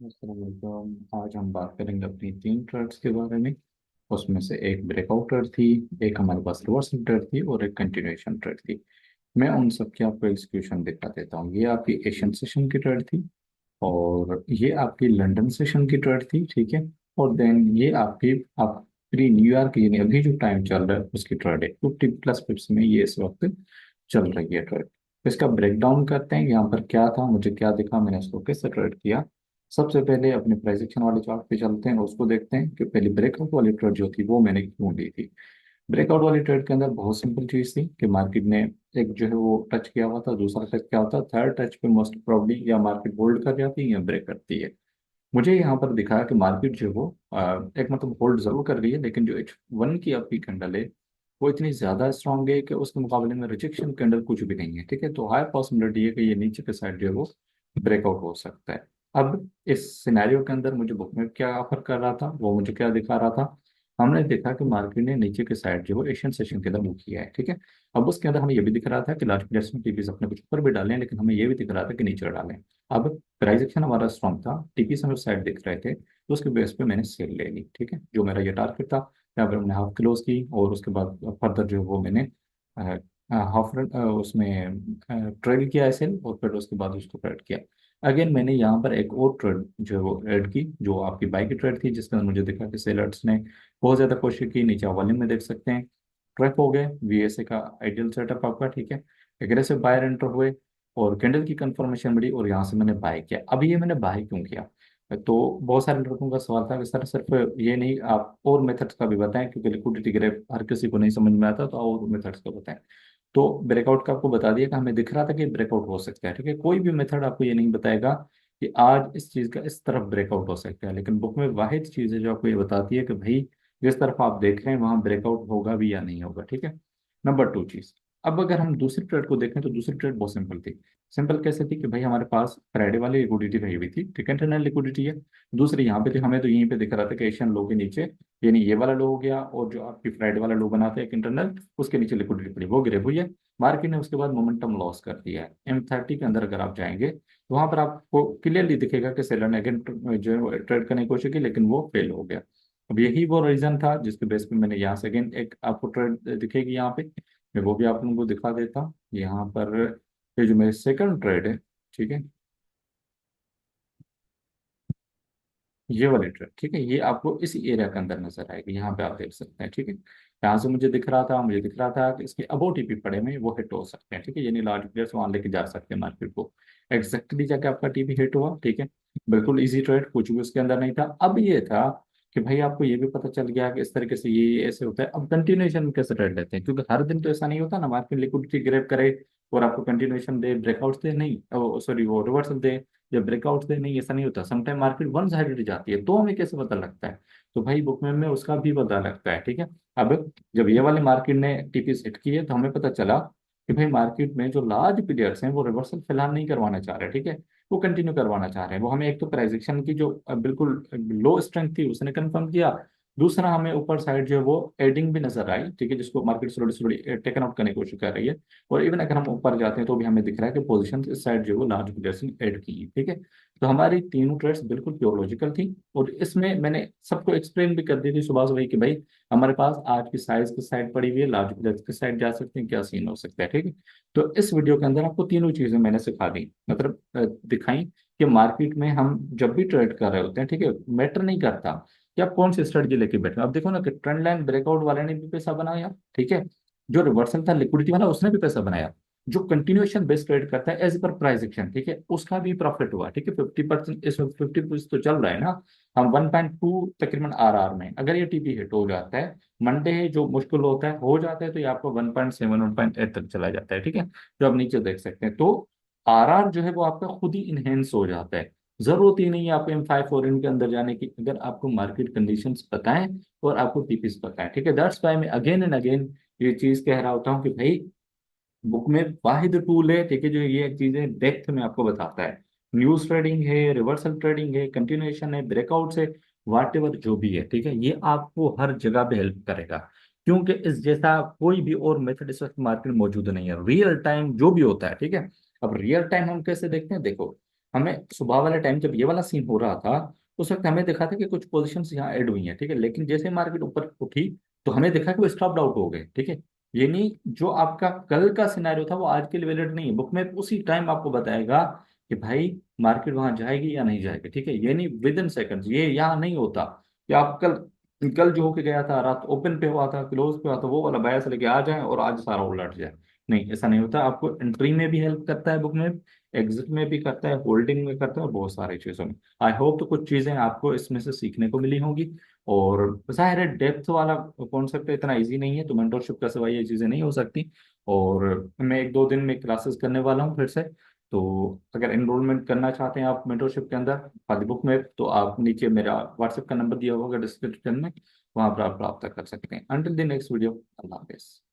आज हम बात करेंगे अपनी तीन ट्रेड्स के बारे में। उसमें से एक ब्रेकआउट ट्रेड थी, एक हमारे पास रिवर्सल ट्रेड थी और एक कंटिन्यूएशन ट्रेड थी। मैं उन सब की आपको एग्जीक्यूशन दिखा देता हूँ। ये आपकी एशियन सेशन की ट्रेड थी, और ये आपकी लंदन सेशन की ट्रेड थी, ठीक है। और देन ये आपकी आप प्री न्यूयॉर्क यानी अभी जो टाइम चल रहा है उसकी ट्रेड है। 50+ पिप्स में ये इस वक्त चल रही है ट्रेड। इसका ब्रेकडाउन करते हैं, यहाँ पर क्या था, मुझे क्या दिखा, मैंने इसको कैसे ट्रेड किया। सबसे पहले अपने प्राइस एक्शन वाले चार्ट पे चलते हैं और उसको देखते हैं कि पहले ब्रेकआउट वाली ट्रेड जो थी वो मैंने क्यों ली थी। ब्रेकआउट वाली ट्रेड के अंदर बहुत सिंपल चीज थी कि मार्केट ने एक जो है वो टच किया हुआ था, दूसरा टच क्या होता, थर्ड टच पे मोस्ट प्रोबब्ली या मार्केट होल्ड कर जाती है या ब्रेक करती है। मुझे यहाँ पर दिखाया कि मार्केट जो है वो एक मतलब होल्ड जरूर कर रही है, लेकिन जो H1 की आपकी कैंडल है वो इतनी ज्यादा स्ट्रांग है कि उसके मुकाबले में रिजेक्शन कैंडल कुछ भी नहीं है, ठीक है। तो हाई पॉसिबिलिटी है कि ये नीचे के साइड जो है वो ब्रेकआउट हो सकता है। अब इस सिनेरियो के अंदर मुझे बुक में क्या ऑफर कर रहा था, वो मुझे क्या दिखा रहा था। हमने देखा कि मार्केट ने नीचे के साइड जो है एशियन सेशन के अंदर मूव किया है, ठीक है। अब उसके अंदर हमें ये भी दिख रहा था कि लार्ज प्लेयर्स ने टीपीस अपने कुछ ऊपर भी डाले हैं, लेकिन हमें ये भी दिख रहा था कि नीचे डालें। अब प्राइस एक्शन हमारा स्ट्रॉन्ग था, टीपी से हमें साइड दिख रहे थे, तो उसके बेस पे मैंने सेल ले ली, ठीक है। जो मेरा ये टारगेट था, यहाँ पर मैंने हाफ क्लोज की और उसके बाद फर्दर जो है वो मैंने हाफ उसमें ट्रेड किया है सेल, और फिर उसके बाद उसको ट्रेड किया। अगेन मैंने यहाँ पर एक और ट्रेड जो है वो ऐड की, जो आपकी बाई की ट्रेड थी, जिसके अंदर मुझे दिखा कि सेलर्स ने बहुत ज्यादा कोशिश की। नीचे वॉल्यूम में देख सकते हैं ट्रैक हो गए, वीएसए का आइडियल सेटअप आपका, ठीक है। एग्रेसिव बायर एंटर हुए और कैंडल की कंफर्मेशन मिली और यहाँ से मैंने बाय किया। अब ये मैंने बाय क्यों किया, तो बहुत सारे लोगों का सवाल था कि सर सिर्फ ये नहीं, आप और मेथड्स का भी बताएं, क्योंकि लिक्विडिटी ग्रेफ हर किसी को नहीं समझ में आता, तो और मेथड्स का बताएं। तो ब्रेकआउट का आपको बता दिया कि हमें दिख रहा था कि ब्रेकआउट हो सकता है, ठीक है। कोई भी मेथड आपको ये नहीं बताएगा कि आज इस चीज का इस तरफ ब्रेकआउट हो सकता है, लेकिन बुक में वाहिद चीज है जो आपको ये बताती है कि भाई जिस तरफ आप देख रहे हैं वहां ब्रेकआउट होगा भी या नहीं होगा, ठीक है। नंबर टू चीज, अब अगर हम दूसरी ट्रेड को देखें तो दूसरी ट्रेड बहुत सिंपल थी। सिंपल कैसे थी कि भाई हमारे पास फ्राइडे वाली लिक्विडिटी रही हुई थी, ठीक है, इंटरनल लिक्विडिटी है। दूसरी यहाँ पे थी, हमें तो यहीं पे दिख रहा था कि एशियन लो के नीचे, यानी ये वाला लो हो गया, और जो आपकी फ्राइडे वाला लो बना था एक इंटरनल, उसके नीचे लिक्विडिटी पड़ी, वो गिरे हुई है। मार्केट ने उसके बाद मोमेंटम लॉस कर दिया है। M30 के अंदर अगर आप जाएंगे तो वहां पर आपको क्लियरली दिखेगा कि सेलर ने अगेन जो है ट्रेड करने की कोशिश की, लेकिन वो फेल हो गया। अब यही वो रीजन था जिसके बेस पे मैंने यहाँ से अगेन एक आपको ट्रेड दिखेगी यहाँ पे, मैं वो भी आप लोगों को दिखा देता हूँ यहाँ पर। ये जो मेरी सेकंड ट्रेड है, ठीक है, ये वाली ट्रेड, ठीक है, ये आपको इसी एरिया के अंदर नजर आएगी, यहाँ पे आप देख सकते हैं, ठीक है। यहाँ से मुझे दिख रहा था कि इसके अबो टीपी पड़े में वो हिट हो सकते हैं, ठीक है, यानी लार्ज प्लेयर्स वहां लेके जा सकते हैं मार्केट को। एग्जैक्टली जाके आपका टीपी हिट हुआ, ठीक है। बिल्कुल इजी ट्रेड, कुछ भी उसके अंदर नहीं था। अब ये था कि भाई आपको ये भी पता चल गया कि इस तरीके से ये ऐसे होता है। अब कंटिन्यूएशन में कैसे ट्रेड लेते हैं, क्योंकि हर दिन तो ऐसा नहीं होता ना, मार्केट लिक्विडिटी ग्रैब करे और आपको कंटिन्यूएशन दे, ब्रेकआउट दे नहीं, सॉरी वो रिवर्सल दे या ब्रेकआउट दे नहीं, ऐसा नहीं होता। समटाइम मार्केट वन साइडेड जाती है, तो हमें कैसे पता लगता है, तो भाई बुक में उसका भी पता लगता है, ठीक है। अब जब ये वाली मार्केट ने टीपी हिट की है तो हमें पता चला कि भाई मार्केट में जो लार्ज प्लेयर्स हैं वो रिवर्सल फिलहाल नहीं करवाना चाह रहे, ठीक है। वो कंटिन्यू करवाना चाह रहे हैं। वो हमें एक तो प्राइजेक्शन की जो बिल्कुल लो स्ट्रेंथ थी उसने कंफर्म किया, दूसरा हमें ऊपर साइड जो है वो एडिंग भी नजर आई, ठीक है, जिसको market slowly slowly taken out करने की कोशिश कर रही है। और इवन अगर हम ऊपर जाते हैं तो भी हमें दिख रहा है कि पोजीशन इस साइड जो है वो लार्ज प्लेयर्स ने ऐड की है, ठीक है। तो हमारी तीनों ट्रेड्स बिल्कुल प्योर लॉजिकल थी, और इसमें मैंने सबको एक्सप्लेन भी कर दी थी सुबह सुबह कि भाई हमारे पास आज की साइज की साइड पड़ी हुई है, लार्ज प्लेयर्स की साइड जा सकते हैं, क्या सीन हो सकता है, ठीक है। तो इस वीडियो के अंदर आपको तीनों चीजें मैंने सिखा दी, मतलब दिखाई कि मार्केट में हम जब भी ट्रेड कर रहे होते हैं, ठीक है, मैटर नहीं करता कि आप कौन सी स्ट्रेटजी लेके बैठे हो। अब देखो ना कि ट्रेंड लाइन ब्रेकआउट वाले ने भी पैसा बनाया, ठीक है, जो रिवर्सल था लिक्विडिटी वाला उसने भी पैसा बनाया, जो कंटिन्यूएशन बेस्ड ट्रेड करता है एज पर प्राइस एक्शन, ठीक है, उसका भी प्रॉफिट हुआ, ठीक है। 50%, इसमें 50% तो चल रहा है ना। हम 1.2 तकरीबन RR में अगर ये टीपी हिट हो जाता है, मंडे जो मुश्किल होता है हो जाता है, तो ये आपको 1.7 1.8 तक चला जाता है, ठीक है, जो आप नीचे देख सकते हैं। तो RR जो है वो आपका खुद ही इनहेंस हो जाता है। जरूरत ही नहीं है आपको M5 4 के अंदर जाने की, अगर आपको मार्केट कंडीशंस पता है और आपको टीपीस पता है, ठीक है। दैट्स वाई मैं अगेन एंड अगेन ये चीज कह रहा होता हूँ कि भाई बुक में वाहिद टूल है, ठीक है, जो ये चीजें डेप्थ में आपको बताता है। न्यूज ट्रेडिंग है, रिवर्सल ट्रेडिंग है, कंटिन्यूएशन है, ब्रेकआउट है, वाट एवर जो भी है, ठीक है, ये आपको हर जगह पे हेल्प करेगा, क्योंकि इस जैसा कोई भी और मेथड इस वक्त मार्केट में मौजूद नहीं है। रियल टाइम जो भी होता है, ठीक है। अब रियल टाइम हम कैसे देखते हैं, देखो हमें सुबह वाले टाइम जब ये वाला सीन हो रहा था, उस वक्त हमें देखा था कि कुछ पोजीशंस यहाँ ऐड हुई हैं, ठीक है, लेकिन जैसे मार्केट ऊपर उठी तो हमें देखा कि वो स्टॉप आउट हो गए, ठीक है। ये नहीं, जो आपका कल का सिनेरियो था वो आज के लिए वैलिड नहीं है, बुक में उसी टाइम आपको बताएगा कि भाई मार्केट वहां जाएगी या नहीं जाएगी, ठीक है। ये नहीं विद इन सेकंड्स, ये यहाँ नहीं होता कि आप कल कल जो होके गया था, रात ओपन पे हुआ था, क्लोज पे हुआ था, वो वाला बायस लेके आ जाए और आज सारा उलट जाए। नहीं, ऐसा नहीं होता। आपको एंट्री में भी हेल्प करता है बुक में, एग्जिट में भी करता है, होल्डिंग में करता है, और बहुत सारी चीजों में। आई होप तो कुछ चीजें आपको इसमें से सीखने को मिली होंगी। और जाहिर है डेप्थ वाला कॉन्सेप्ट इतना इजी नहीं है, तो मेंटरशिप का सिवाय ये चीजें नहीं हो सकती। और मैं 1-2 दिन में क्लासेस करने वाला हूँ फिर से। तो अगर एनरोलमेंट करना चाहते हैं आप मेंटरशिप के अंदर खाली बुक में, तो आप नीचे मेरा व्हाट्सएप का नंबर दिया होगा डिस्क्रिप्शन में, वहां पर आप प्राप्त कर सकते हैं। Until the next video, Allah Hafiz.